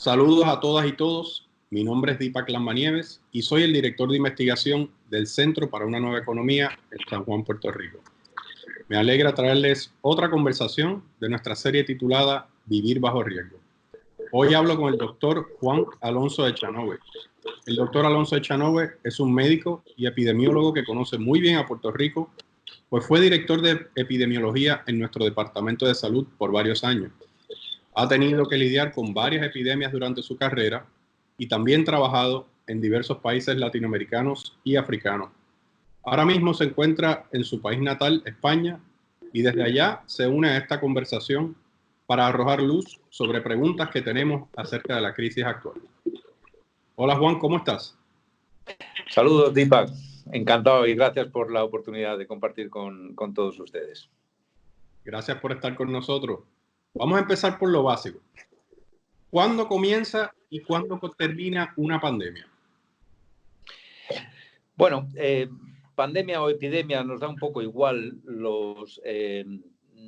Saludos a todas y todos. Mi nombre es Deepak Lambanieves y soy el director de investigación del Centro para una Nueva Economía en San Juan, Puerto Rico. Me alegra traerles otra conversación de nuestra serie titulada Vivir bajo riesgo. Hoy hablo con el doctor Juan Alonso Echanove. El doctor Alonso Echanove es un médico y epidemiólogo que conoce muy bien a Puerto Rico, pues fue director de epidemiología en nuestro Departamento de Salud por varios años. Ha tenido que lidiar con varias epidemias durante su carrera y también trabajado en diversos países latinoamericanos y africanos. Ahora mismo se encuentra en su país natal, España, y desde allá se une a esta conversación para arrojar luz sobre preguntas que tenemos acerca de la crisis actual. Hola Juan, ¿cómo estás? Saludos, Deepak. Encantado y gracias por la oportunidad de compartir con todos ustedes. Gracias por estar con nosotros. Vamos a empezar por lo básico. ¿Cuándo comienza y cuándo termina una pandemia? Bueno, pandemia o epidemia nos da un poco igual.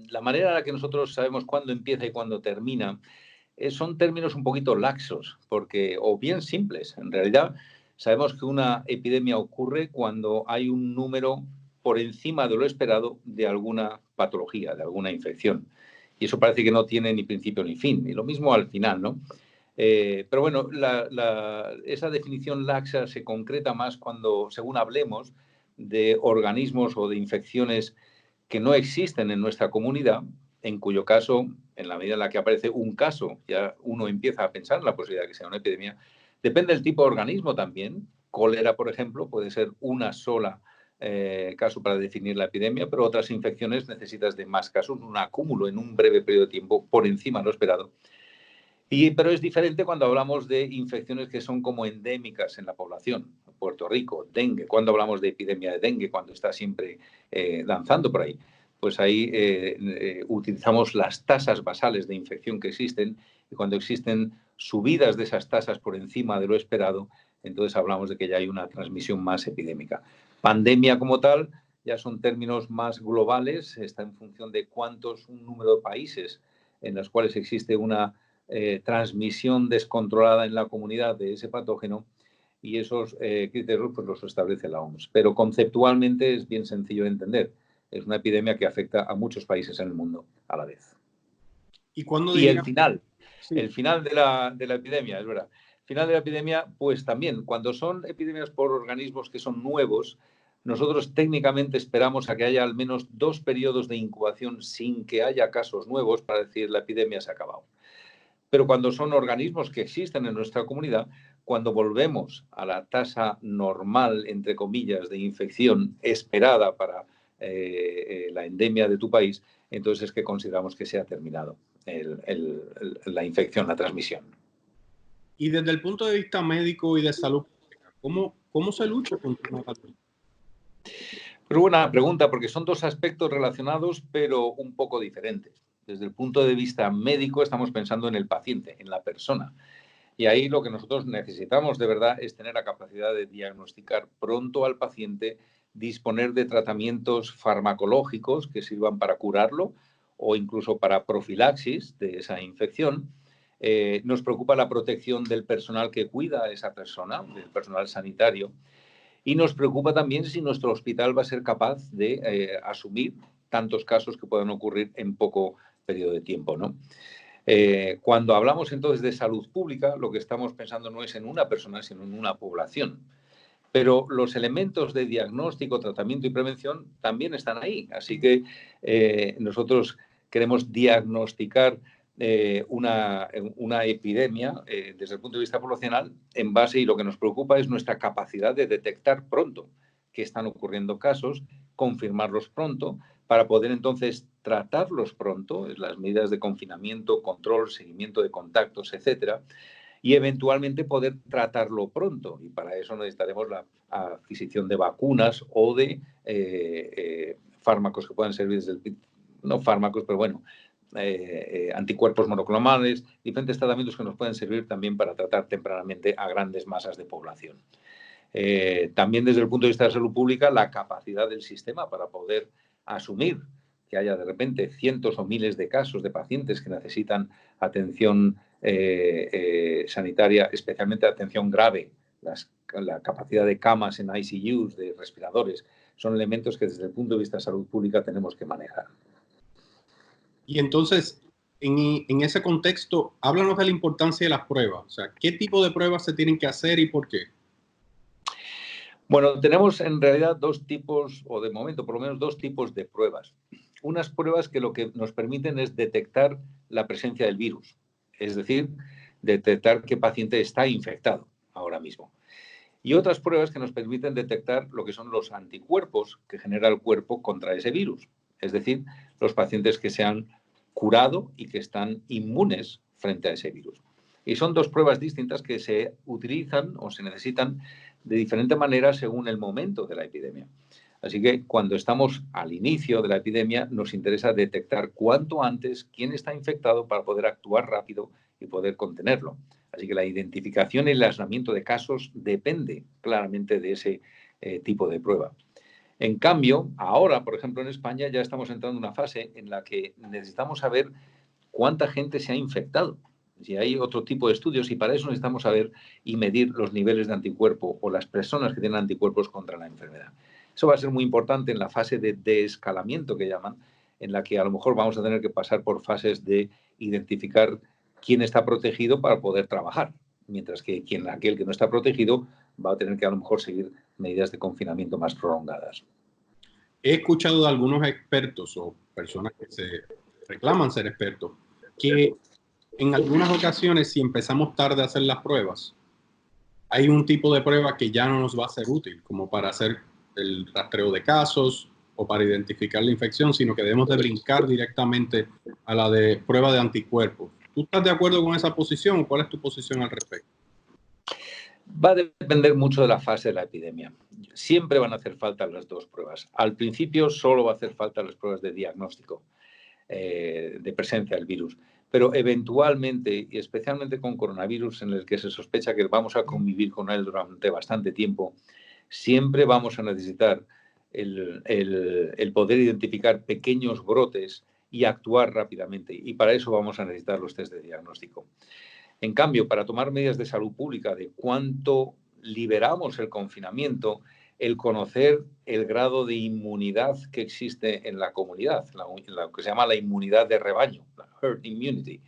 La manera en la que nosotros sabemos cuándo empieza y cuándo termina son términos un poquito laxos, o bien simples. En realidad, sabemos que una epidemia ocurre cuando hay un número por encima de lo esperado de alguna patología, de alguna infección. Y eso parece que no tiene ni principio ni fin. Y lo mismo al final, ¿no? Pero bueno, esa definición laxa se concreta más cuando, según hablemos de organismos o de infecciones que no existen en nuestra comunidad, en cuyo caso, en la medida en la que aparece un caso, ya uno empieza a pensar en la posibilidad de que sea una epidemia. Depende del tipo de organismo también. Cólera, por ejemplo, puede ser una sola caso para definir la epidemia, pero otras infecciones necesitas de más casos, un acúmulo en un breve periodo de tiempo por encima de lo esperado. Pero es diferente cuando hablamos de infecciones que son como endémicas en la población. Puerto Rico, dengue. Cuando hablamos de epidemia de dengue, cuando está siempre danzando por ahí, pues ahí utilizamos las tasas basales de infección que existen, y cuando existen subidas de esas tasas por encima de lo esperado, entonces hablamos de que ya hay una transmisión más epidémica. Pandemia como tal ya son términos más globales, está en función de un número de países en los cuales existe una transmisión descontrolada en la comunidad de ese patógeno, y esos criterios pues los establece la OMS. Pero conceptualmente es bien sencillo de entender. Es una epidemia que afecta a muchos países en el mundo a la vez. Y el final de la epidemia, es verdad. El final de la epidemia, pues también, cuando son epidemias por organismos que son nuevos, nosotros técnicamente esperamos a que haya al menos 2 periodos de incubación sin que haya casos nuevos para decir la epidemia se ha acabado. Pero cuando son organismos que existen en nuestra comunidad, cuando volvemos a la tasa normal, entre comillas, de infección esperada para la endemia de tu país, entonces es que consideramos que se ha terminado la infección, la transmisión. Y desde el punto de vista médico y de salud pública, ¿cómo se lucha contra una pandemia? Pero buena pregunta, porque son dos aspectos relacionados, pero un poco diferentes. Desde el punto de vista médico estamos pensando en el paciente, en la persona. Y ahí lo que nosotros necesitamos de verdad es tener la capacidad de diagnosticar pronto al paciente, disponer de tratamientos farmacológicos que sirvan para curarlo o incluso para profilaxis de esa infección. Nos preocupa la protección del personal que cuida a esa persona, del personal sanitario. Y nos preocupa también si nuestro hospital va a ser capaz de asumir tantos casos que puedan ocurrir en poco periodo de tiempo, ¿no? Cuando hablamos entonces de salud pública, lo que estamos pensando no es en una persona, sino en una población. Pero los elementos de diagnóstico, tratamiento y prevención también están ahí. Así que nosotros queremos diagnosticar una epidemia desde el punto de vista poblacional en base, y lo que nos preocupa es nuestra capacidad de detectar pronto que están ocurriendo casos, confirmarlos pronto, para poder entonces tratarlos pronto, las medidas de confinamiento, control, seguimiento de contactos, etcétera, y eventualmente poder tratarlo pronto. Y para eso necesitaremos la adquisición de vacunas o de fármacos que puedan servir no fármacos, pero bueno, anticuerpos monoclonales, diferentes tratamientos que nos pueden servir también para tratar tempranamente a grandes masas de población. También desde el punto de vista de salud pública, la capacidad del sistema para poder asumir que haya de repente cientos o miles de casos de pacientes que necesitan atención sanitaria, especialmente de atención grave, la capacidad de camas en ICUs, de respiradores, son elementos que desde el punto de vista de salud pública tenemos que manejar. Y entonces, en ese contexto, háblanos de la importancia de las pruebas. O sea, ¿qué tipo de pruebas se tienen que hacer y por qué? Bueno, tenemos en realidad dos tipos, o de momento por lo menos dos tipos de pruebas. Unas pruebas que lo que nos permiten es detectar la presencia del virus, es decir, detectar qué paciente está infectado ahora mismo. Y otras pruebas que nos permiten detectar lo que son los anticuerpos que genera el cuerpo contra ese virus, es decir, los pacientes que se han curado y que están inmunes frente a ese virus. Y son dos pruebas distintas que se utilizan o se necesitan de diferente manera según el momento de la epidemia. Así que cuando estamos al inicio de la epidemia nos interesa detectar cuanto antes quién está infectado para poder actuar rápido y poder contenerlo. Así que la identificación y el aislamiento de casos depende claramente de ese tipo de prueba. En cambio, ahora, por ejemplo, en España ya estamos entrando en una fase en la que necesitamos saber cuánta gente se ha infectado. Si hay otro tipo de estudios y para eso necesitamos saber y medir los niveles de anticuerpo o las personas que tienen anticuerpos contra la enfermedad. Eso va a ser muy importante en la fase de desescalamiento que llaman, en la que a lo mejor vamos a tener que pasar por fases de identificar quién está protegido para poder trabajar, mientras que aquel que no está protegido va a tener que a lo mejor seguir medidas de confinamiento más prolongadas. He escuchado de algunos expertos o personas que se reclaman ser expertos que en algunas ocasiones, si empezamos tarde a hacer las pruebas, hay un tipo de prueba que ya no nos va a ser útil, como para hacer el rastreo de casos o para identificar la infección, sino que debemos de brincar directamente a la de prueba de anticuerpos. ¿Tú estás de acuerdo con esa posición o cuál es tu posición al respecto? Va a depender mucho de la fase de la epidemia. Siempre van a hacer falta las dos pruebas. Al principio solo va a hacer falta las pruebas de diagnóstico de presencia del virus. Pero eventualmente, y especialmente con coronavirus, en el que se sospecha que vamos a convivir con él durante bastante tiempo, siempre vamos a necesitar el poder identificar pequeños brotes y actuar rápidamente. Y para eso vamos a necesitar los test de diagnóstico. En cambio, para tomar medidas de salud pública de cuánto liberamos el confinamiento, el conocer el grado de inmunidad que existe en la comunidad, lo que se llama la inmunidad de rebaño, la herd immunity,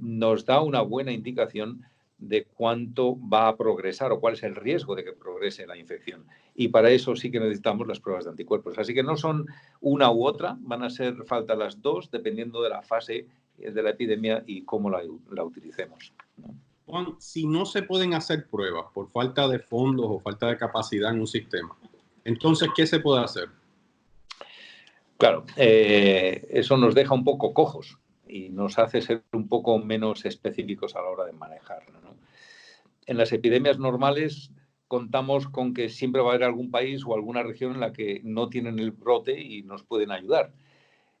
nos da una buena indicación de cuánto va a progresar o cuál es el riesgo de que progrese la infección. Y para eso sí que necesitamos las pruebas de anticuerpos. Así que no son una u otra, van a ser falta las dos dependiendo de la fase de la epidemia y cómo la utilicemos, ¿no? Juan, si no se pueden hacer pruebas por falta de fondos o falta de capacidad en un sistema, entonces, ¿qué se puede hacer? Claro, eso nos deja un poco cojos y nos hace ser un poco menos específicos a la hora de manejarlo, ¿no? En las epidemias normales contamos con que siempre va a haber algún país o alguna región en la que no tienen el brote y nos pueden ayudar.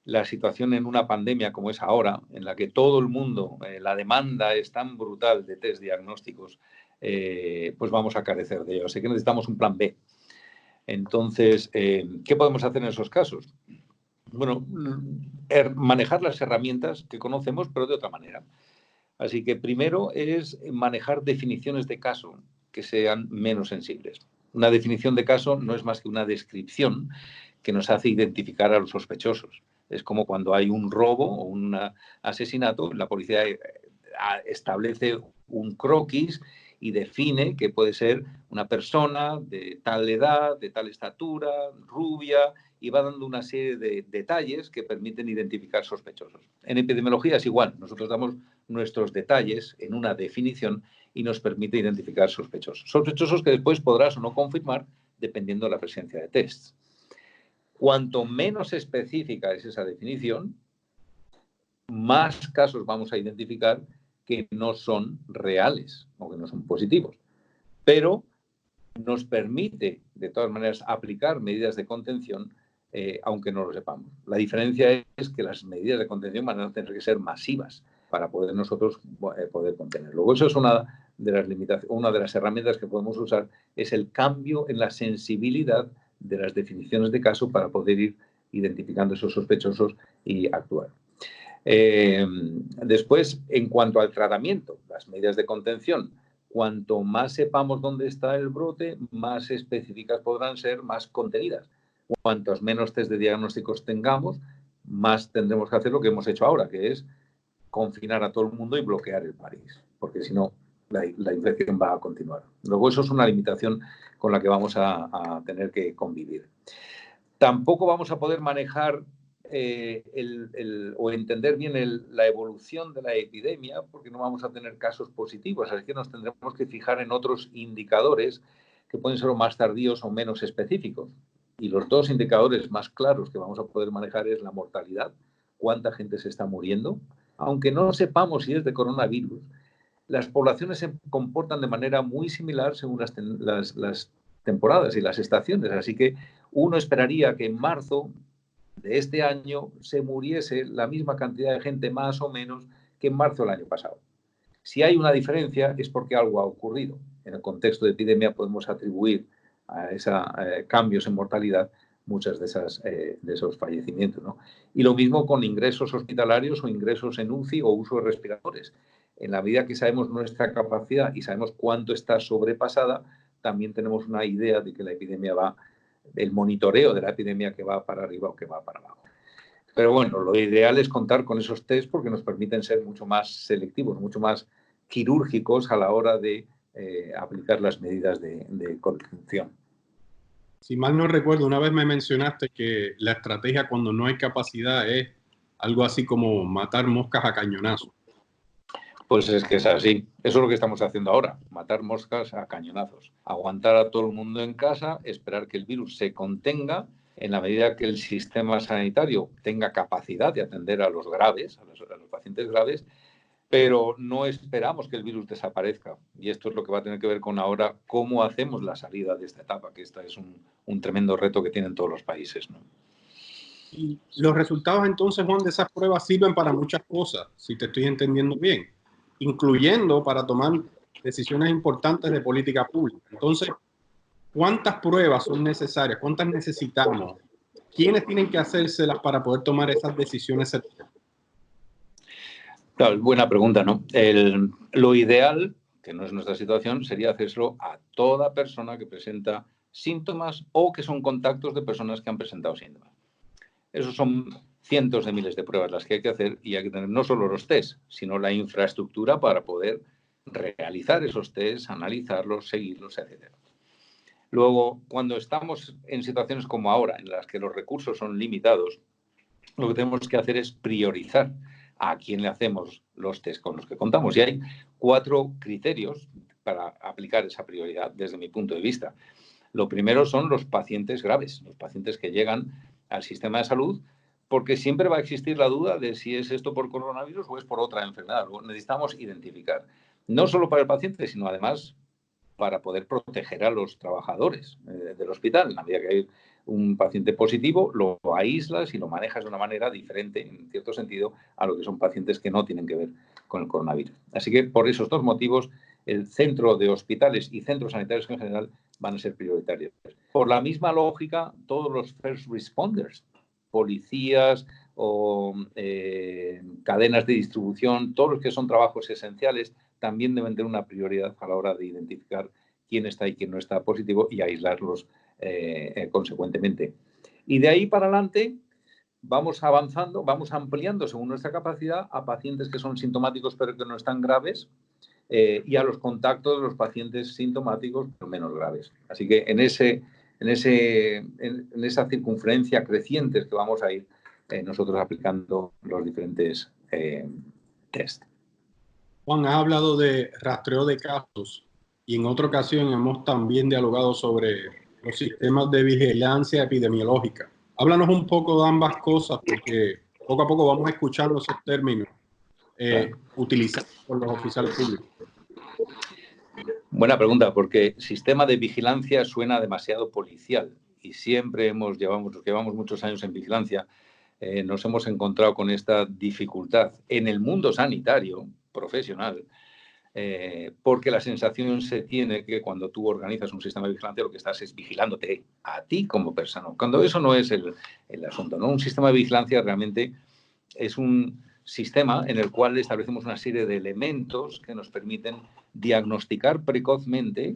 La situación en una pandemia como es ahora, en la que todo el mundo, la demanda es tan brutal de test diagnósticos, pues vamos a carecer de ello. Así que necesitamos un plan B. Entonces, ¿qué podemos hacer en esos casos? Bueno, manejar las herramientas que conocemos, pero de otra manera. Así que primero es manejar definiciones de caso que sean menos sensibles. Una definición de caso no es más que una descripción que nos hace identificar a los sospechosos. Es como cuando hay un robo o un asesinato, la policía establece un croquis y define que puede ser una persona de tal edad, de tal estatura, rubia, y va dando una serie de detalles que permiten identificar sospechosos. En epidemiología es igual, nosotros damos nuestros detalles en una definición y nos permite identificar sospechosos. Sospechosos que después podrás o no confirmar dependiendo de la presencia de tests. Cuanto menos específica es esa definición, más casos vamos a identificar que no son reales o que no son positivos. Pero nos permite, de todas maneras, aplicar medidas de contención, aunque no lo sepamos. La diferencia es que las medidas de contención van a tener que ser masivas para poder nosotros poder contener. Luego, eso es una de las limitaciones, una de las herramientas que podemos usar, es el cambio en la sensibilidad de las definiciones de caso para poder ir identificando esos sospechosos y actuar. Después, en cuanto al tratamiento, las medidas de contención, cuanto más sepamos dónde está el brote, más específicas podrán ser, más contenidas. Cuantos menos test de diagnósticos tengamos, más tendremos que hacer lo que hemos hecho ahora, que es confinar a todo el mundo y bloquear el país, porque si no, la infección va a continuar. Luego, eso es una limitación con la que vamos a tener que convivir. Tampoco vamos a poder manejar o entender bien la evolución de la epidemia, porque no vamos a tener casos positivos, así que nos tendremos que fijar en otros indicadores que pueden ser más tardíos o menos específicos. Y los dos indicadores más claros que vamos a poder manejar es la mortalidad, cuánta gente se está muriendo. Aunque no sepamos si es de coronavirus, las poblaciones se comportan de manera muy similar según las temporadas y las estaciones. Así que uno esperaría que en marzo de este año se muriese la misma cantidad de gente más o menos que en marzo del año pasado. Si hay una diferencia es porque algo ha ocurrido. En el contexto de epidemia podemos atribuir a esos cambios en mortalidad muchas de esos fallecimientos, ¿no? Y lo mismo con ingresos hospitalarios o ingresos en UCI o uso de respiradores. En la medida que sabemos nuestra capacidad y sabemos cuánto está sobrepasada, también tenemos una idea de que la epidemia va, el monitoreo de la epidemia que va para arriba o que va para abajo. Pero bueno, lo ideal es contar con esos test porque nos permiten ser mucho más selectivos, mucho más quirúrgicos a la hora de aplicar las medidas de contención. Si mal no recuerdo, una vez me mencionaste que la estrategia cuando no hay capacidad es algo así como matar moscas a cañonazos. Pues es que es así. Eso es lo que estamos haciendo ahora, matar moscas a cañonazos. Aguantar a todo el mundo en casa, esperar que el virus se contenga en la medida que el sistema sanitario tenga capacidad de atender a los graves, a los pacientes graves, pero no esperamos que el virus desaparezca. Y esto es lo que va a tener que ver con ahora cómo hacemos la salida de esta etapa, que esta es un tremendo reto que tienen todos los países, ¿no? Y los resultados entonces, Juan, de esas pruebas sirven para muchas cosas, si te estoy entendiendo bien, incluyendo para tomar decisiones importantes de política pública. Entonces, ¿cuántas pruebas son necesarias? ¿Cuántas necesitamos? ¿Quiénes tienen que hacérselas para poder tomar esas decisiones? Claro, buena pregunta, ¿no? Lo ideal, que no es nuestra situación, sería hacérselo a toda persona que presenta síntomas o que son contactos de personas que han presentado síntomas. Esos son cientos de miles de pruebas las que hay que hacer y hay que tener no solo los test, sino la infraestructura para poder realizar esos test, analizarlos, seguirlos, etc. Luego, cuando estamos en situaciones como ahora, en las que los recursos son limitados, lo que tenemos que hacer es priorizar a quién le hacemos los test con los que contamos. Y hay 4 criterios para aplicar esa prioridad desde mi punto de vista. Lo primero son los pacientes graves, los pacientes que llegan al sistema de salud, porque siempre va a existir la duda de si es esto por coronavirus o es por otra enfermedad. Necesitamos identificar, no solo para el paciente, sino además para poder proteger a los trabajadores del hospital. En la medida que hay un paciente positivo, lo aíslas y lo manejas de una manera diferente, en cierto sentido, a lo que son pacientes que no tienen que ver con el coronavirus. Así que por esos 2 motivos, el centro de hospitales y centros sanitarios en general van a ser prioritarios. Por la misma lógica, todos los first responders, policías o cadenas de distribución, todos los que son trabajos esenciales, también deben tener una prioridad a la hora de identificar quién está y quién no está positivo y aislarlos consecuentemente. Y de ahí para adelante vamos avanzando, vamos ampliando según nuestra capacidad a pacientes que son sintomáticos pero que no están graves y a los contactos de los pacientes sintomáticos pero menos graves. Así que en esa circunferencia creciente que vamos a ir nosotros aplicando los diferentes test. Juan, ha hablado de rastreo de casos y en otra ocasión hemos también dialogado sobre los sistemas de vigilancia epidemiológica. Háblanos un poco de ambas cosas porque poco a poco vamos escuchando esos términos utilizados por los oficiales públicos. Buena pregunta, porque sistema de vigilancia suena demasiado policial y siempre llevamos muchos años en vigilancia, nos hemos encontrado con esta dificultad en el mundo sanitario profesional, porque la sensación se tiene que cuando tú organizas un sistema de vigilancia lo que estás es vigilándote a ti como persona, cuando eso no es el asunto, ¿no? Un sistema de vigilancia realmente es un sistema en el cual establecemos una serie de elementos que nos permiten diagnosticar precozmente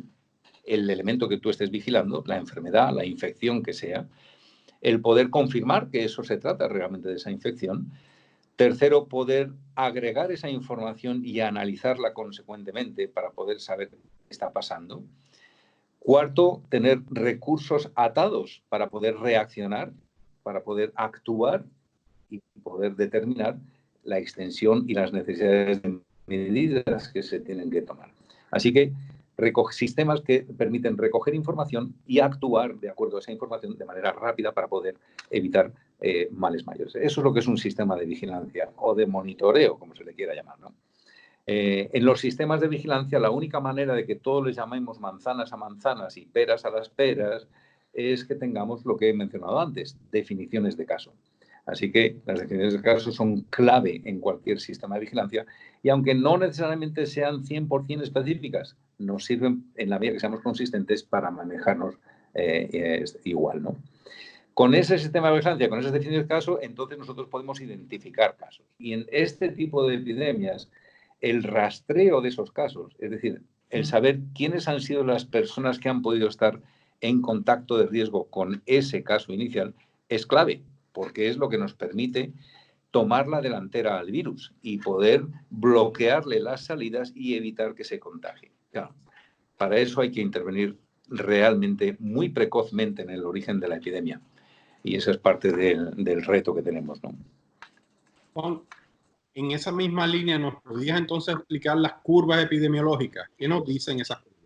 el elemento que tú estés vigilando, la enfermedad, la infección que sea, el poder confirmar que eso se trata realmente de esa infección. Tercero, poder agregar esa información y analizarla consecuentemente para poder saber qué está pasando. Cuarto, tener recursos atados para poder reaccionar, para poder actuar y poder determinar la extensión y las necesidades de medidas que se tienen que tomar. Así que sistemas que permiten recoger información y actuar de acuerdo a esa información de manera rápida para poder evitar males mayores. Eso es lo que es un sistema de vigilancia o de monitoreo, como se le quiera llamar, ¿no? En los sistemas de vigilancia, la única manera de que todos les llamemos manzanas a manzanas y peras a las peras es que tengamos lo que he mencionado antes, definiciones de caso. Así que las definiciones de caso son clave en cualquier sistema de vigilancia y aunque no necesariamente sean 100% específicas, nos sirven en la medida que seamos consistentes para manejarnos igual, ¿no? Con ese sistema de vigilancia, con esas definiciones de caso, entonces nosotros podemos identificar casos. Y en este tipo de epidemias, el rastreo de esos casos, es decir, el saber quiénes han sido las personas que han podido estar en contacto de riesgo con ese caso inicial, es clave, porque es lo que nos permite tomar la delantera al virus y poder bloquearle las salidas y evitar que se contagie. Claro, para eso hay que intervenir realmente muy precozmente en el origen de la epidemia. Y eso es parte del reto que tenemos, ¿no? Juan, en esa misma línea, ¿nos podrías entonces explicar las curvas epidemiológicas? ¿Qué nos dicen esas curvas?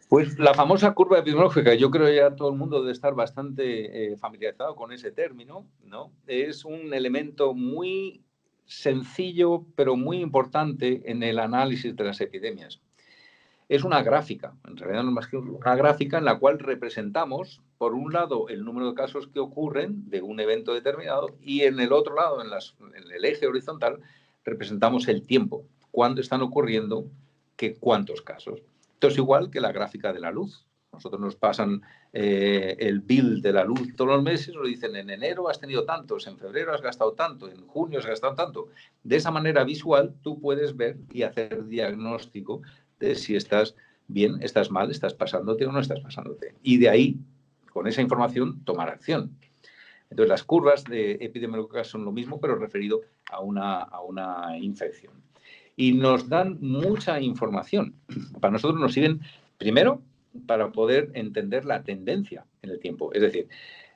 Pues la famosa curva epidemiológica, yo creo ya todo el mundo debe estar bastante familiarizado con ese término, ¿no? Es un elemento muy sencillo, pero muy importante en el análisis de las epidemias. Es una gráfica, en realidad no es más que una gráfica en la cual representamos, por un lado, el número de casos que ocurren de un evento determinado y en el otro lado, en el eje horizontal, representamos el tiempo, cuándo están ocurriendo, cuántos casos. Esto es igual que la gráfica de la luz. Nosotros nos pasan el bill de la luz todos los meses, nos dicen en enero has tenido tantos, en febrero has gastado tanto, en junio has gastado tanto. De esa manera visual tú puedes ver y hacer diagnóstico de si estás bien, estás mal, estás pasándote o no estás pasándote. Y de ahí, con esa información, tomar acción. Entonces, las curvas de epidemiológicas son lo mismo, pero referido a una infección. Y nos dan mucha información. Para nosotros nos sirven, primero, para poder entender la tendencia en el tiempo. Es decir,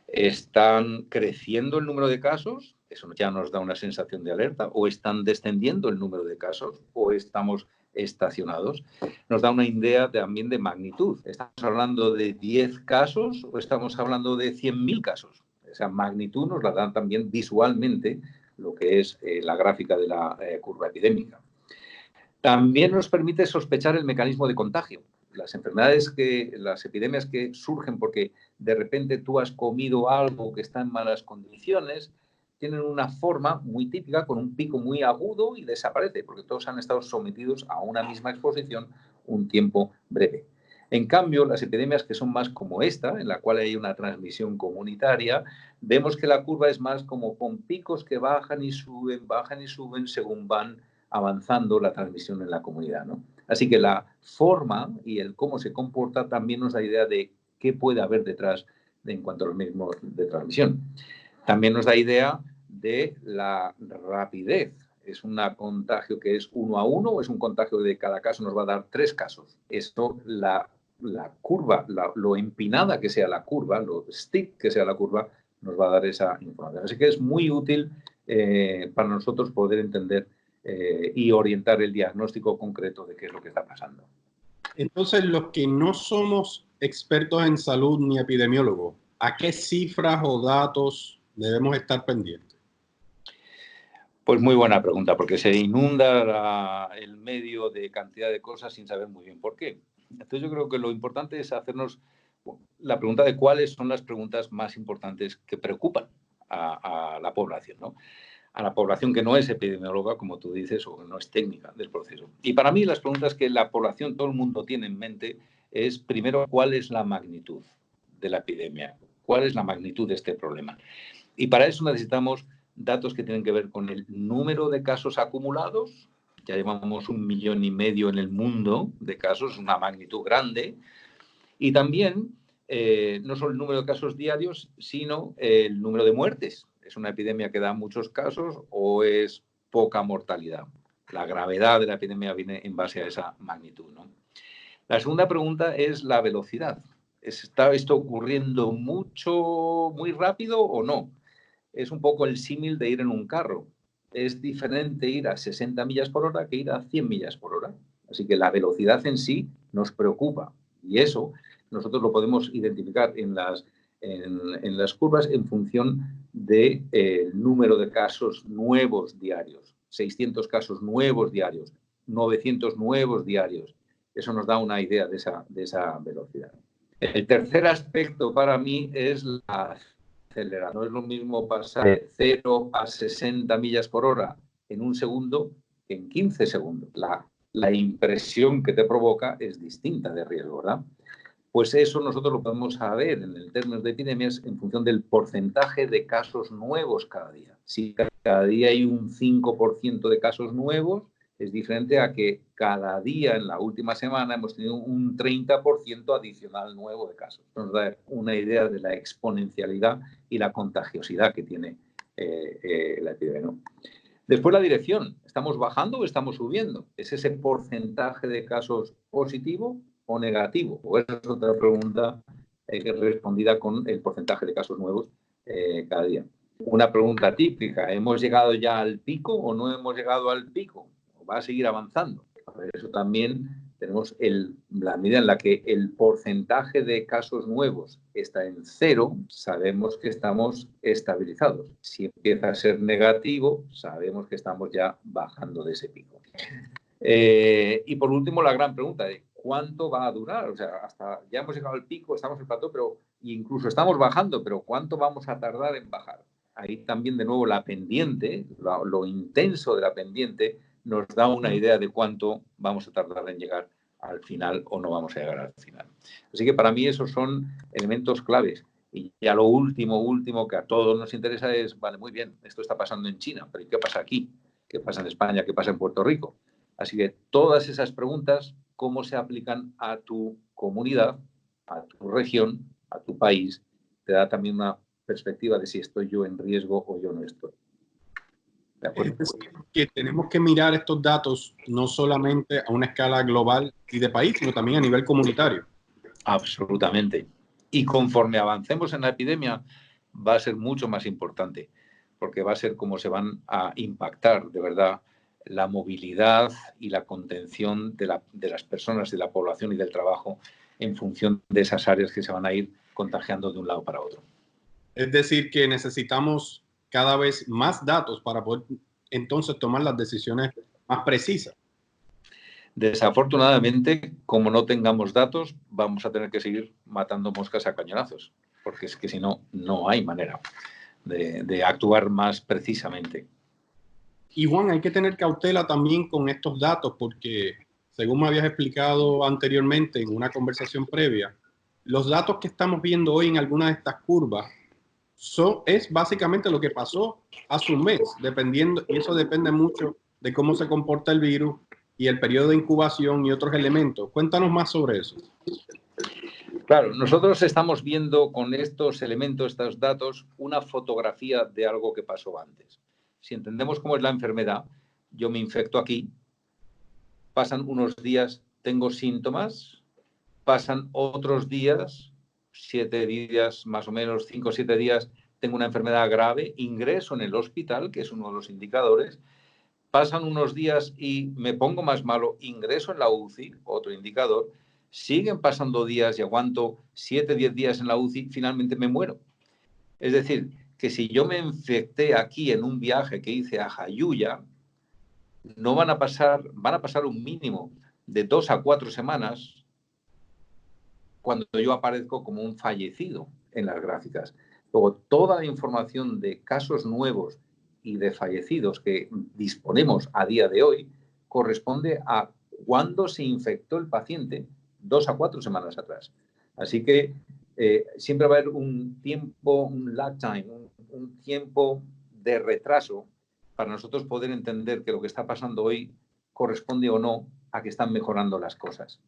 ¿están creciendo el número de casos? Eso ya nos da una sensación de alerta. ¿O están descendiendo el número de casos? ¿O estamos estacionados? Nos da una idea también de magnitud. ¿Estamos hablando de 10 casos o estamos hablando de 100.000 casos? Esa magnitud nos la dan también visualmente lo que es la gráfica de la curva epidémica. También nos permite sospechar el mecanismo de contagio. Las epidemias que surgen porque de repente tú has comido algo que está en malas condiciones, tienen una forma muy típica, con un pico muy agudo y desaparece, porque todos han estado sometidos a una misma exposición un tiempo breve. En cambio, las epidemias que son más como esta, en la cual hay una transmisión comunitaria, vemos que la curva es más como con picos que bajan y suben según van avanzando la transmisión en la comunidad, ¿no? Así que la forma y el cómo se comporta también nos da idea de qué puede haber detrás en cuanto a los mismos de transmisión. También nos da idea de la rapidez. ¿Es un contagio que es 1 a 1 o es un contagio de cada caso nos va a dar 3 casos? Esto, la curva, lo empinada que sea la curva, lo steep que sea la curva, nos va a dar esa información. Así que es muy útil para nosotros poder entender y orientar el diagnóstico concreto de qué es lo que está pasando. Entonces, los que no somos expertos en salud ni epidemiólogos, ¿a qué cifras o datos debemos estar pendientes? Pues muy buena pregunta, porque se inunda el medio de cantidad de cosas sin saber muy bien por qué. Entonces yo creo que lo importante es hacernos la pregunta de cuáles son las preguntas más importantes que preocupan a la población, ¿no? A la población que no es epidemióloga, como tú dices, o no es técnica del proceso. Y para mí las preguntas que la población, todo el mundo tiene en mente es, primero, ¿cuál es la magnitud de la epidemia? ¿Cuál es la magnitud de este problema? Y para eso necesitamos datos que tienen que ver con el número de casos acumulados. Ya llevamos 1,5 millones en el mundo de casos, una magnitud grande. Y también no solo el número de casos diarios, sino el número de muertes. ¿Es una epidemia que da muchos casos o es poca mortalidad? La gravedad de la epidemia viene en base a esa magnitud, ¿no? La segunda pregunta es la velocidad. ¿Está esto ocurriendo mucho, muy rápido o no? Es un poco el símil de ir en un carro. Es diferente ir a 60 millas por hora que ir a 100 millas por hora. Así que la velocidad en sí nos preocupa. Y eso nosotros lo podemos identificar en las curvas en función del número de casos nuevos diarios. 600 casos nuevos diarios, 900 nuevos diarios. Eso nos da una idea de esa velocidad. El tercer aspecto para mí es la acelerar. No es lo mismo pasar de 0 a 60 millas por hora en un segundo que en 15 segundos. La impresión que te provoca es distinta de riesgo, ¿verdad? Pues eso nosotros lo podemos saber en el términos de epidemias en función del porcentaje de casos nuevos cada día. Si cada día hay un 5% de casos nuevos, es diferente a que cada día en la última semana hemos tenido un 30% adicional nuevo de casos. Nos da una idea de la exponencialidad y la contagiosidad que tiene la epidemia, ¿no? Después la dirección. ¿Estamos bajando o estamos subiendo? ¿Es ese porcentaje de casos positivo o negativo? O esa es otra pregunta respondida con el porcentaje de casos nuevos cada día. Una pregunta típica. ¿Hemos llegado ya al pico o no hemos llegado al pico? ¿O va a seguir avanzando? A ver, eso también tenemos la medida en la que el porcentaje de casos nuevos está en 0, sabemos que estamos estabilizados. Si empieza a ser negativo, sabemos que estamos ya bajando de ese pico. Y por último, la gran pregunta de ¿cuánto va a durar? O sea, hasta ya hemos llegado al pico, estamos en el plató, pero incluso estamos bajando, pero ¿cuánto vamos a tardar en bajar? Ahí también, de nuevo, la pendiente, lo intenso de la pendiente, nos da una idea de cuánto vamos a tardar en llegar al final o no vamos a llegar al final. Así que para mí esos son elementos claves. Y ya lo último que a todos nos interesa es, vale, muy bien, esto está pasando en China, pero ¿y qué pasa aquí? ¿Qué pasa en España? ¿Qué pasa en Puerto Rico? Así que todas esas preguntas, ¿cómo se aplican a tu comunidad, a tu región, a tu país? Te da también una perspectiva de si estoy yo en riesgo o yo no estoy. ¿De acuerdo? Es decir, que tenemos que mirar estos datos no solamente a una escala global y de país, sino también a nivel comunitario. Absolutamente. Y conforme avancemos en la epidemia, va a ser mucho más importante, porque va a ser cómo se van a impactar de verdad la movilidad y la contención de las personas, de la población y del trabajo en función de esas áreas que se van a ir contagiando de un lado para otro. Es decir, que necesitamos cada vez más datos para poder entonces tomar las decisiones más precisas. Desafortunadamente, como no tengamos datos, vamos a tener que seguir matando moscas a cañonazos, porque es que si no, no hay manera de actuar más precisamente. Y Juan, hay que tener cautela también con estos datos porque, según me habías explicado anteriormente en una conversación previa, los datos que estamos viendo hoy en algunas de estas curvas es básicamente lo que pasó hace un mes, dependiendo, y eso depende mucho de cómo se comporta el virus y el periodo de incubación y otros elementos. Cuéntanos más sobre eso. Claro, nosotros estamos viendo con estos elementos, estos datos, una fotografía de algo que pasó antes. Si entendemos cómo es la enfermedad, yo me infecto aquí, pasan unos días, tengo síntomas, pasan otros días, 7 días, más o menos 5 o 7 días, tengo una enfermedad grave, ingreso en el hospital, que es uno de los indicadores, pasan unos días y me pongo más malo, ingreso en la UCI, otro indicador, siguen pasando días y aguanto 7 o 10 días en la UCI, finalmente me muero. Es decir, que si yo me infecté aquí en un viaje que hice a Jayuya, van a pasar un mínimo de 2 a 4 semanas cuando yo aparezco como un fallecido en las gráficas. Luego, toda la información de casos nuevos y de fallecidos que disponemos a día de hoy corresponde a cuándo se infectó el paciente 2 a 4 semanas atrás. Así que siempre va a haber un tiempo, un lag time, un tiempo de retraso para nosotros poder entender que lo que está pasando hoy corresponde o no a que están mejorando las cosas.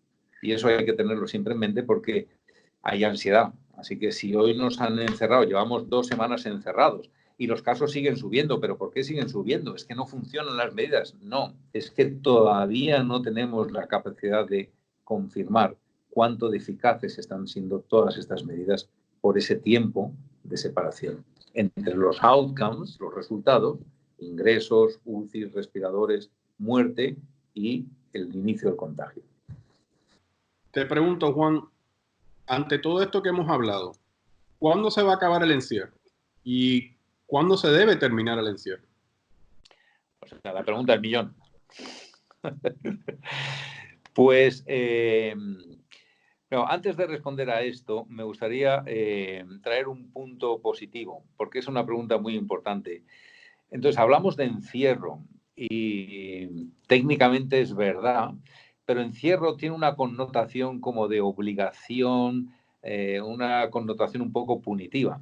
Y eso hay que tenerlo siempre en mente porque hay ansiedad. Así que si hoy nos han encerrado, llevamos 2 semanas encerrados y los casos siguen subiendo, ¿pero por qué siguen subiendo? ¿Es que no funcionan las medidas? No, es que todavía no tenemos la capacidad de confirmar cuánto de eficaces están siendo todas estas medidas por ese tiempo de separación entre los outcomes, los resultados, ingresos, UCI, respiradores, muerte y el inicio del contagio. Te pregunto, Juan, ante todo esto que hemos hablado, ¿cuándo se va a acabar el encierro? ¿Y cuándo se debe terminar el encierro? O sea, la pregunta del millón. Pues, no, antes de responder a esto, me gustaría traer un punto positivo, porque es una pregunta muy importante. Entonces, hablamos de encierro y técnicamente es verdad, pero encierro tiene una connotación como de obligación, una connotación un poco punitiva.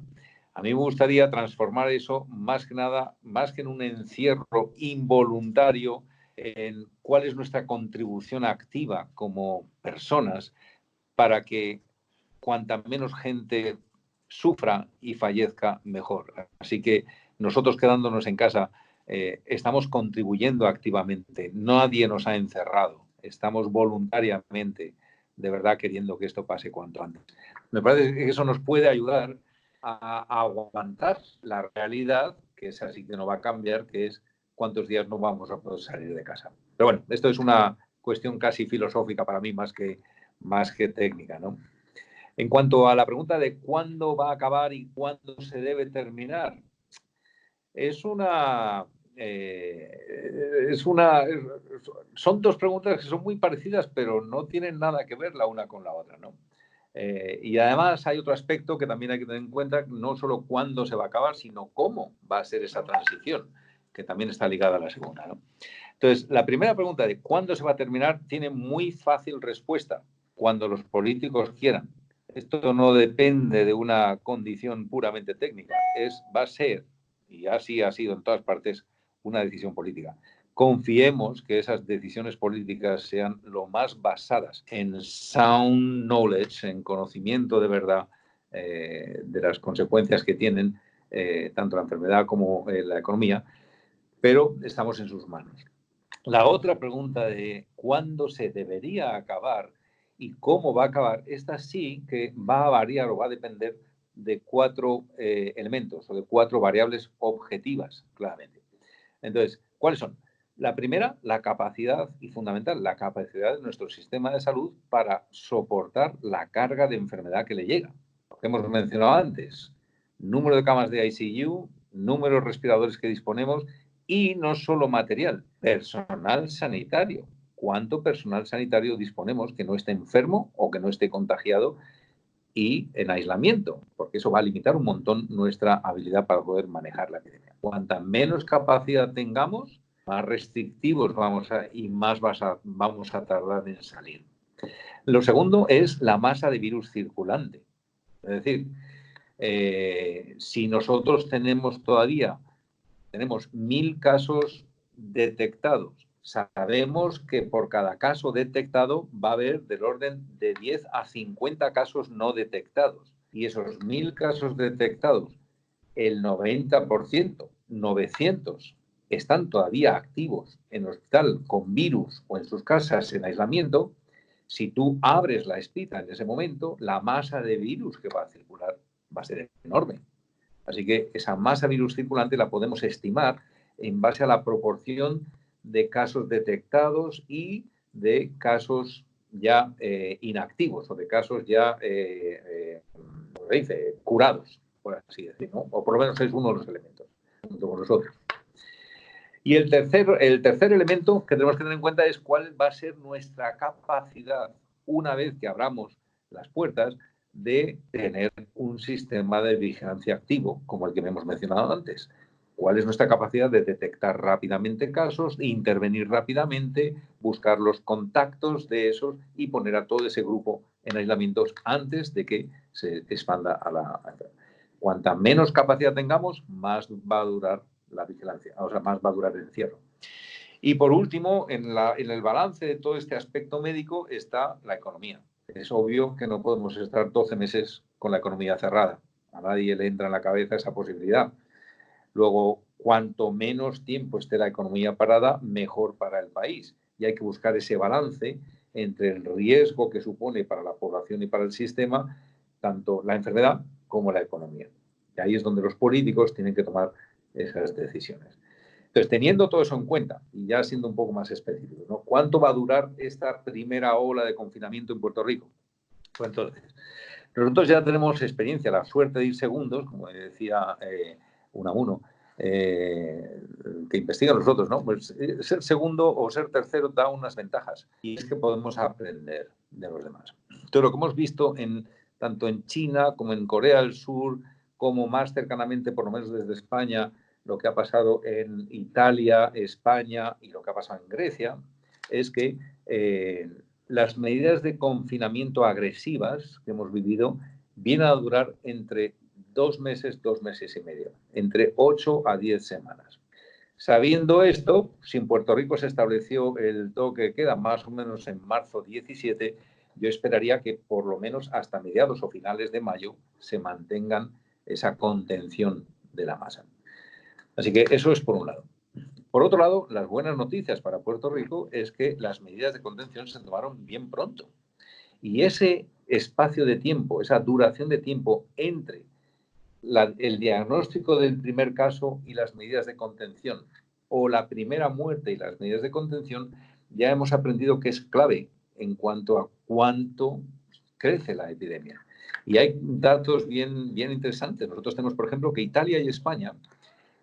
A mí me gustaría transformar eso más que nada, más que en un encierro involuntario, en cuál es nuestra contribución activa como personas para que cuanta menos gente sufra y fallezca, mejor. Así que nosotros quedándonos en casa estamos contribuyendo activamente. Nadie nos ha encerrado. Estamos voluntariamente, de verdad, queriendo que esto pase cuanto antes. Me parece que eso nos puede ayudar a aguantar la realidad, que es así que no va a cambiar, que es cuántos días no vamos a poder salir de casa. Pero bueno, esto es una cuestión casi filosófica para mí más que técnica, ¿no? En cuanto a la pregunta de cuándo va a acabar y cuándo se debe terminar, son 2 preguntas que son muy parecidas, pero no tienen nada que ver la una con la otra, ¿no? Y además hay otro aspecto que también hay que tener en cuenta, no solo cuándo se va a acabar, sino cómo va a ser esa transición, que también está ligada a la segunda, ¿no? Entonces, la primera pregunta de cuándo se va a terminar tiene muy fácil respuesta: cuando los políticos quieran. Esto no depende de una condición puramente técnica, va a ser, y así ha sido en todas partes, una decisión política. Confiemos que esas decisiones políticas sean lo más basadas en sound knowledge, en conocimiento de verdad de las consecuencias que tienen tanto la enfermedad como la economía, pero estamos en sus manos. La otra pregunta de cuándo se debería acabar y cómo va a acabar, esta sí que va a variar o va a depender de 4 elementos o de 4 variables objetivas, claramente. Entonces, ¿cuáles son? La primera, la capacidad, y fundamental, la capacidad de nuestro sistema de salud para soportar la carga de enfermedad que le llega. Lo que hemos mencionado antes, número de camas de ICU, número de respiradores que disponemos y no solo material, personal sanitario. ¿Cuánto personal sanitario disponemos que no esté enfermo o que no esté contagiado y en aislamiento? Porque eso va a limitar un montón nuestra habilidad para poder manejar la epidemia. Cuanta menos capacidad tengamos, más restrictivos y más vamos a tardar en salir. Lo segundo es la masa de virus circulante. Es decir, si nosotros tenemos 1.000 casos detectados, sabemos que por cada caso detectado va a haber del orden de 10 a 50 casos no detectados. Y esos 1.000 casos detectados, el 90%, 900, están todavía activos en el hospital con virus o en sus casas en aislamiento. Si tú abres la espita en ese momento, la masa de virus que va a circular va a ser enorme. Así que esa masa virus circulante la podemos estimar en base a la proporción de casos detectados y de casos ya inactivos o de casos ya curados, por así decirlo, ¿no? O por lo menos es uno de los elementos, junto con los otros. Y el tercer elemento que tenemos que tener en cuenta es cuál va a ser nuestra capacidad, una vez que abramos las puertas, de tener un sistema de vigilancia activo, como el que hemos mencionado antes. ¿Cuál es nuestra capacidad de detectar rápidamente casos, de intervenir rápidamente, buscar los contactos de esos y poner a todo ese grupo en aislamientos antes de que se expanda a la enfermedad? Cuanta menos capacidad tengamos, más va a durar la vigilancia, o sea, más va a durar el encierro. Y por último, en el balance de todo este aspecto médico está la economía. Es obvio que no podemos estar 12 meses con la economía cerrada. A nadie le entra en la cabeza esa posibilidad. Luego, cuanto menos tiempo esté la economía parada, mejor para el país. Y hay que buscar ese balance entre el riesgo que supone para la población y para el sistema, tanto la enfermedad como la economía. Y ahí es donde los políticos tienen que tomar esas decisiones. Entonces, teniendo todo eso en cuenta y ya siendo un poco más específico, ¿no? ¿Cuánto va a durar esta primera ola de confinamiento en Puerto Rico? Pues entonces, nosotros ya tenemos experiencia, la suerte de ir segundos, como decía Unamuno, que investigan los otros, ¿no? Pues ser segundo o ser tercero da unas ventajas y es que podemos aprender de los demás. Entonces, lo que hemos visto tanto en China como en Corea del Sur, como más cercanamente, por lo menos desde España, lo que ha pasado en Italia, España y lo que ha pasado en Grecia, es que las medidas de confinamiento agresivas que hemos vivido vienen a durar entre 2 meses, 2 meses y medio, entre 8 a 10 semanas. Sabiendo esto, si en Puerto Rico se estableció el toque de queda más o menos en marzo 17, yo esperaría que por lo menos hasta mediados o finales de mayo se mantengan esa contención de la masa. Así que eso es por un lado. Por otro lado, las buenas noticias para Puerto Rico es que las medidas de contención se tomaron bien pronto. Y ese espacio de tiempo, esa duración de tiempo entre el diagnóstico del primer caso y las medidas de contención, o la primera muerte y las medidas de contención, ya hemos aprendido que es clave en cuanto a cuánto crece la epidemia. Y hay datos bien interesantes. Nosotros tenemos, por ejemplo, que Italia y España,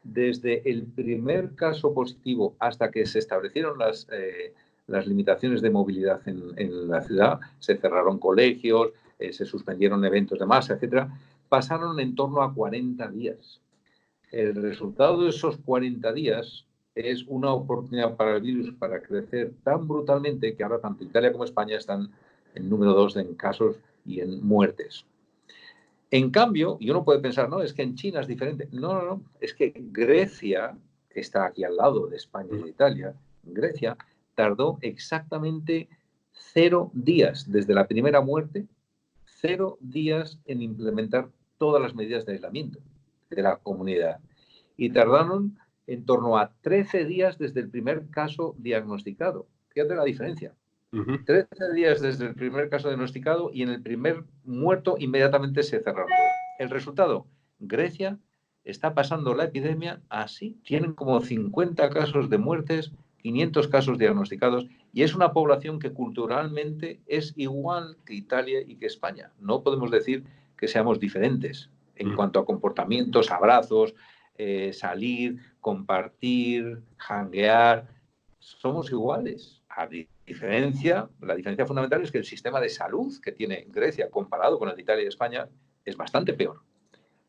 desde el primer caso positivo hasta que se establecieron las limitaciones de movilidad en la ciudad, se cerraron colegios, se suspendieron eventos de masa, etcétera, pasaron en torno a 40 días. El resultado de esos 40 días es una oportunidad para el virus para crecer tan brutalmente que ahora tanto Italia como España están en número 2 en casos y en muertes. En cambio, y uno puede pensar, no, es que en China es diferente. No, es que Grecia, que está aquí al lado de España y de Italia, Grecia tardó exactamente 0 días desde la primera muerte, 0 días en implementar todas las medidas de aislamiento de la comunidad. Y tardaron en torno a 13 días desde el primer caso diagnosticado. Fíjate la diferencia. 13 días desde el primer caso diagnosticado y en el primer muerto inmediatamente se cerraron. El resultado, Grecia está pasando la epidemia así. Tienen como 50 casos de muertes, 500 casos diagnosticados y es una población que culturalmente es igual que Italia y que España. No podemos decir que seamos diferentes en cuanto a comportamientos, abrazos, salir, compartir, janguear. Somos iguales. La diferencia fundamental es que el sistema de salud que tiene Grecia comparado con el de Italia y España es bastante peor.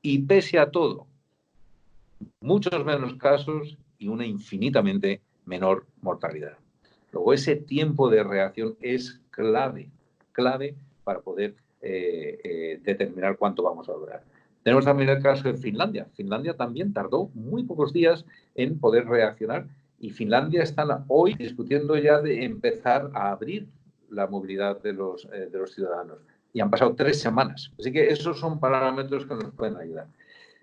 Y pese a todo, muchos menos casos y una infinitamente menor mortalidad. Luego, ese tiempo de reacción es clave para poder determinar cuánto vamos a durar. Tenemos también el caso de Finlandia. Finlandia también tardó muy pocos días en poder reaccionar y Finlandia está hoy discutiendo ya de empezar a abrir la movilidad de los ciudadanos. Y han pasado 3 semanas. Así que esos son parámetros que nos pueden ayudar.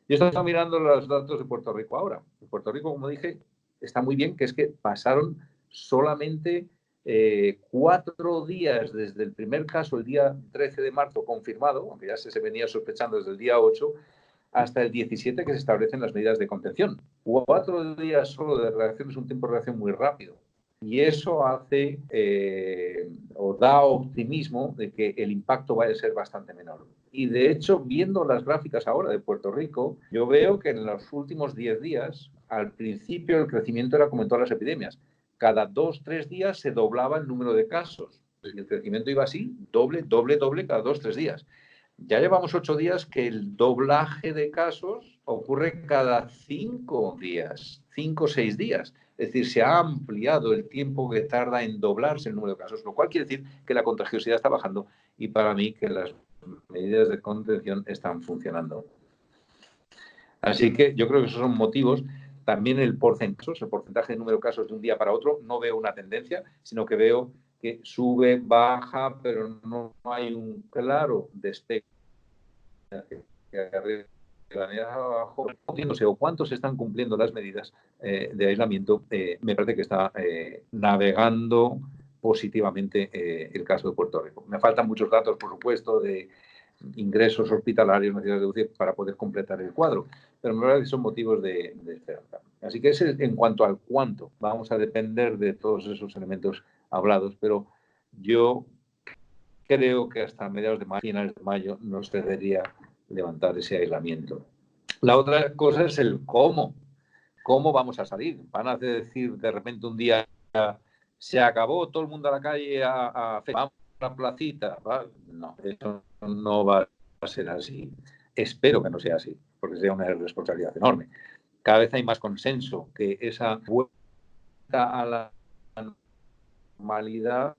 Yo estaba mirando los datos de Puerto Rico ahora. En Puerto Rico, como dije, está muy bien, que es que pasaron solamente 4 días desde el primer caso, el día 13 de marzo confirmado, aunque ya se venía sospechando desde el día 8, hasta el 17 que se establecen las medidas de contención. 4 días solo de reacción es un tiempo de reacción muy rápido. Y eso hace o da optimismo de que el impacto vaya a ser bastante menor. Y de hecho, viendo las gráficas ahora de Puerto Rico, yo veo que en los últimos 10 días, al principio el crecimiento era como en todas las epidemias. Cada 2-3 días se doblaba el número de casos. Y el crecimiento iba así, doble, cada 2-3 días. Ya llevamos 8 días que el doblaje de casos ocurre cada 5 días, 5 o 6 días. Es decir, se ha ampliado el tiempo que tarda en doblarse el número de casos, lo cual quiere decir que la contagiosidad está bajando y para mí que las medidas de contención están funcionando. Así que yo creo que esos son motivos también el porcentaje de número de casos de un día para otro, no veo una tendencia, sino que veo que sube, baja, pero no hay un claro despegue abajo, o cuántos están cumpliendo las medidas de aislamiento, me parece que está navegando positivamente el caso de Puerto Rico. Me faltan muchos datos, por supuesto, de ingresos hospitalarios, necesidades de UCI, para poder completar el cuadro, pero me parece que son motivos de esperanza. Así que ese, en cuanto al cuánto, vamos a depender de todos esos elementos hablados, pero yo creo que hasta mediados de mayo, finales de mayo, no se debería levantar ese aislamiento. La otra cosa es el cómo. ¿Cómo vamos a salir? ¿Van a decir de repente un día se acabó todo el mundo a la calle vamos a la placita? ¿Va? No, eso no va a ser así. Espero que no sea así, porque sería una responsabilidad enorme. Cada vez hay más consenso que esa vuelta a la normalidad,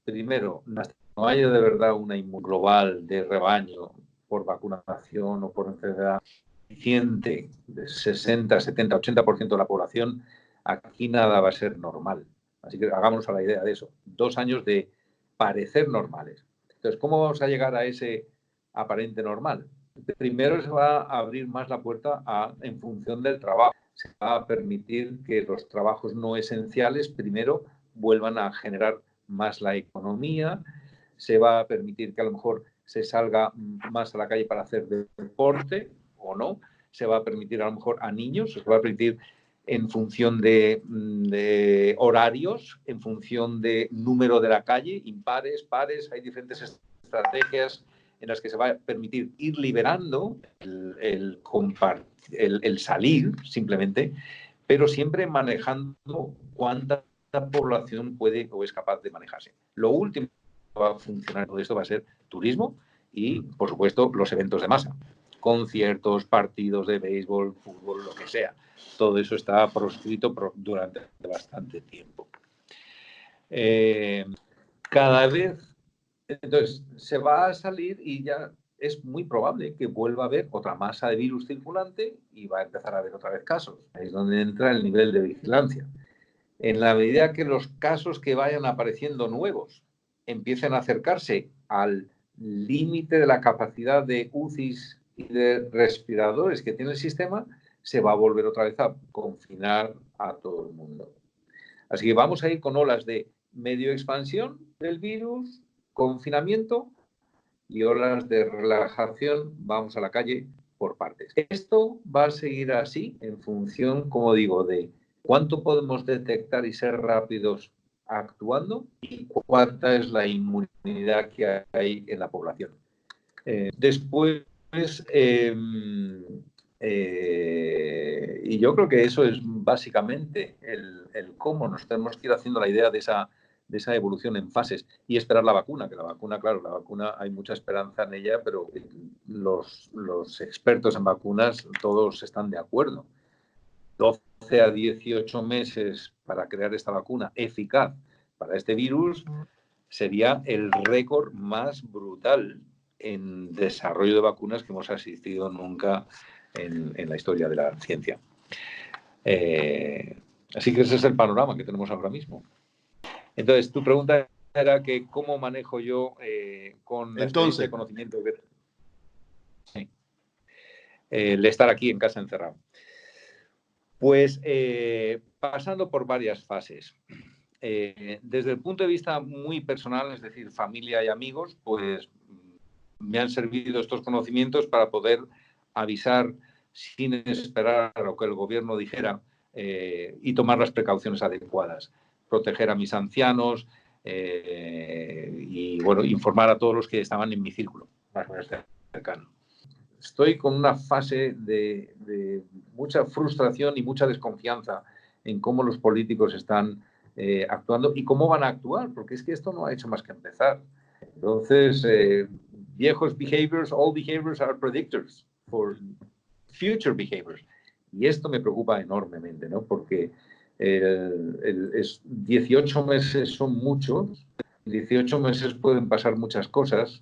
primero, no haya de verdad una inmunidad global de rebaño por vacunación o por enfermedad suficiente de 60, 70, 80% de la población, aquí nada va a ser normal. Así que hagámonos a la idea de eso. 2 años de parecer normales. Entonces, ¿cómo vamos a llegar a ese aparente normal? Primero se va a abrir más la puerta en función del trabajo. Se va a permitir que los trabajos no esenciales primero vuelvan a generar más la economía. Se va a permitir que a lo mejor se salga más a la calle para hacer deporte o no. Se va a permitir a lo mejor a niños, se va a permitir en función de horarios, en función de número de la calle, impares, pares, hay diferentes estrategias en las que se va a permitir ir liberando el salir simplemente, pero siempre manejando cuánta población puede o es capaz de manejarse. Lo último que va a funcionar todo esto va a ser turismo y, por supuesto, los eventos de masa. Conciertos, partidos de béisbol, fútbol, lo que sea. Todo eso está proscrito durante bastante tiempo. Cada vez, entonces, se va a salir y ya es muy probable que vuelva a haber otra masa de virus circulante y va a empezar a haber otra vez casos. Ahí es donde entra el nivel de vigilancia. En la medida que los casos que vayan apareciendo nuevos empiecen a acercarse al límite de la capacidad de UCIs y de respiradores que tiene el sistema, se va a volver otra vez a confinar a todo el mundo. Así que vamos a ir con olas de medio expansión del virus, confinamiento y olas de relajación, vamos a la calle por partes. Esto va a seguir así en función, como digo, de cuánto podemos detectar y ser rápidos actuando y cuánta es la inmunidad que hay en la población. Después, y yo creo que eso es básicamente el cómo nos tenemos que ir haciendo la idea de esa evolución en fases y esperar la vacuna, que la vacuna, claro, la vacuna hay mucha esperanza en ella, pero los expertos en vacunas todos están de acuerdo. 12 a 18 meses para crear esta vacuna eficaz para este virus sería el récord más brutal en desarrollo de vacunas que hemos asistido nunca en la historia de la ciencia. Así que ese es el panorama que tenemos ahora mismo. Entonces, tu pregunta era que cómo manejo yo con la experiencia de conocimiento el estar aquí en casa encerrado. Pues pasando por varias fases. Desde el punto de vista muy personal, es decir, familia y amigos, pues me han servido estos conocimientos para poder avisar sin esperar a lo que el gobierno dijera y tomar las precauciones adecuadas. Proteger a mis ancianos y, bueno, informar a todos los que estaban en mi círculo más o menos cercano. Estoy con una fase de mucha frustración y mucha desconfianza en cómo los políticos están actuando y cómo van a actuar, porque es que esto no ha hecho más que empezar. Entonces, viejos behaviors, all behaviors are predictors for future behaviors. Y esto me preocupa enormemente, ¿no? Porque 18 meses son muchos, 18 meses pueden pasar muchas cosas.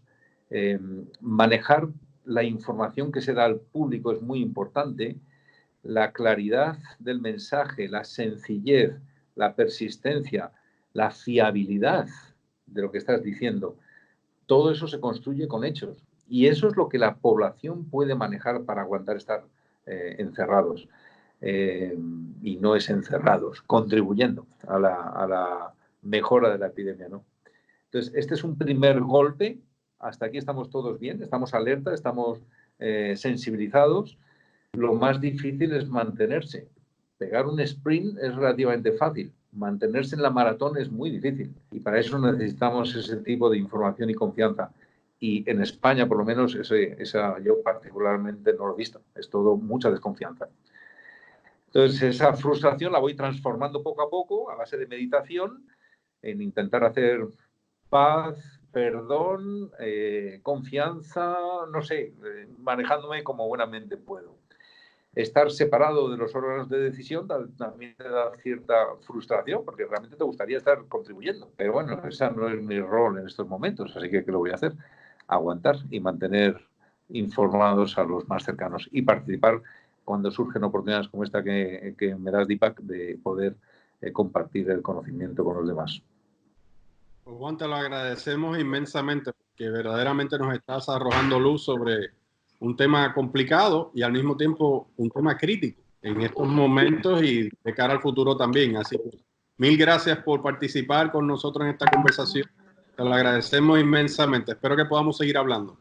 Manejar la información que se da al público es muy importante, la claridad del mensaje, la sencillez, la persistencia, la fiabilidad de lo que estás diciendo, todo eso se construye con hechos. Y eso es lo que la población puede manejar para aguantar estar encerrados. Y no es encerrados, contribuyendo a la mejora de la epidemia, ¿no? Entonces, este es un primer golpe. Hasta aquí estamos todos bien, estamos alerta, estamos sensibilizados. Lo más difícil es mantenerse. Pegar un sprint es relativamente fácil. Mantenerse en la maratón es muy difícil. Y para eso necesitamos ese tipo de información y confianza. Y en España, por lo menos, esa yo particularmente no lo he visto. Es todo mucha desconfianza. Entonces, esa frustración la voy transformando poco a poco a base de meditación, en intentar hacer paz, perdón, confianza, no sé, manejándome como buenamente puedo. Estar separado de los órganos de decisión también te da cierta frustración, porque realmente te gustaría estar contribuyendo. Pero bueno, ese no es mi rol en estos momentos, así que ¿qué lo voy a hacer? Aguantar y mantener informados a los más cercanos y participar cuando surgen oportunidades como esta que me das, Deepak, de poder compartir el conocimiento con los demás. Pues Juan, te lo agradecemos inmensamente porque verdaderamente nos estás arrojando luz sobre un tema complicado y al mismo tiempo un tema crítico en estos momentos y de cara al futuro también. Así que mil gracias por participar con nosotros en esta conversación. Te lo agradecemos inmensamente. Espero que podamos seguir hablando.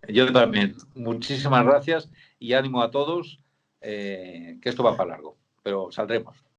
Yo también. Muchísimas gracias y ánimo a todos, que esto va para largo, pero saldremos.